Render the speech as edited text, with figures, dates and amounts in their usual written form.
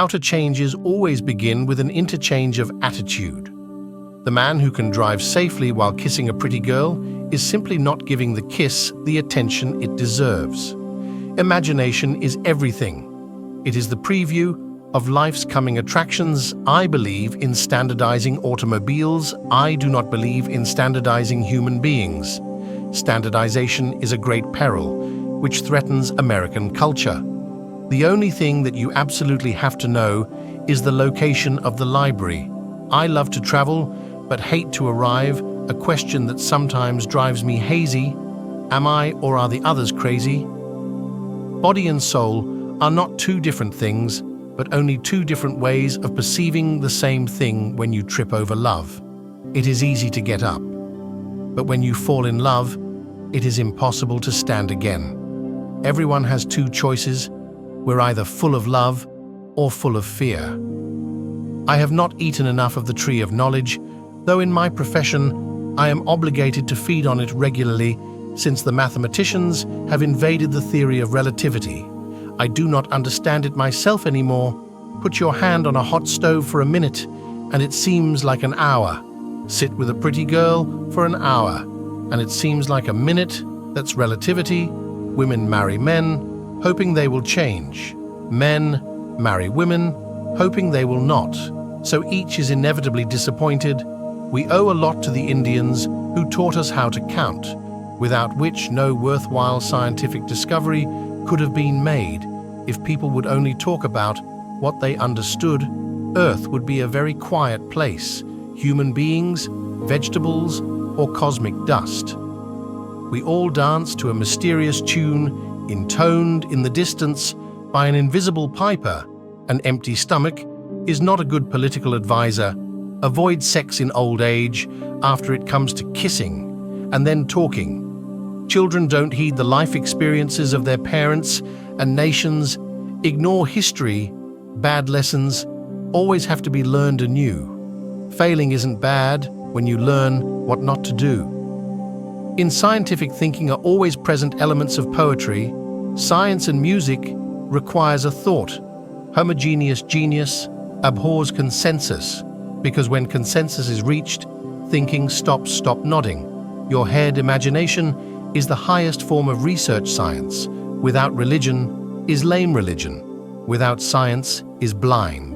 Outer changes always begin with an interchange of attitude. The man who can drive safely while kissing a pretty girl is simply not giving the kiss the attention it deserves. Imagination is everything. It is the preview of life's coming attractions. I believe in standardizing automobiles. I do not believe in standardizing human beings. Standardization is a great peril, which threatens American culture. The only thing that you absolutely have to know is the location of the library. I love to travel, but hate to arrive. A question that sometimes drives me hazy. Am I or are the others crazy? Body and soul are not two different things, but only two different ways of perceiving the same thing. When you trip over love, it is easy to get up. But when you fall in love, it is impossible to stand again. Everyone has two choices. We're either full of love or full of fear. I have not eaten enough of the tree of knowledge, though in my profession I am obligated to feed on it regularly since the mathematicians have invaded the theory of relativity. I do not understand it myself anymore. Put your hand on a hot stove for a minute and it seems like an hour. Sit with a pretty girl for an hour and it seems like a minute. That's relativity. Women marry men, hoping they will change. Men marry women, hoping they will not. So each is inevitably disappointed. We owe a lot to the Indians who taught us how to count, without which no worthwhile scientific discovery could have been made. If people would only talk about what they understood, Earth would be a very quiet place. Human beings, vegetables, or cosmic dust. We all dance to a mysterious tune, intoned in the distance by an invisible piper. An empty stomach is not a good political advisor. Avoid sex in old age after it comes to kissing and then talking. Children don't heed the life experiences of their parents and nations. Ignore history. Bad lessons always have to be learned anew. Failing isn't bad when you learn what not to do. In scientific thinking are always present elements of poetry. Science and music requires a thought. Homogeneous genius abhors consensus, because when consensus is reached, thinking stops. Stop nodding. Your head imagination is the highest form of research science. Without religion is lame religion. Without science is blind.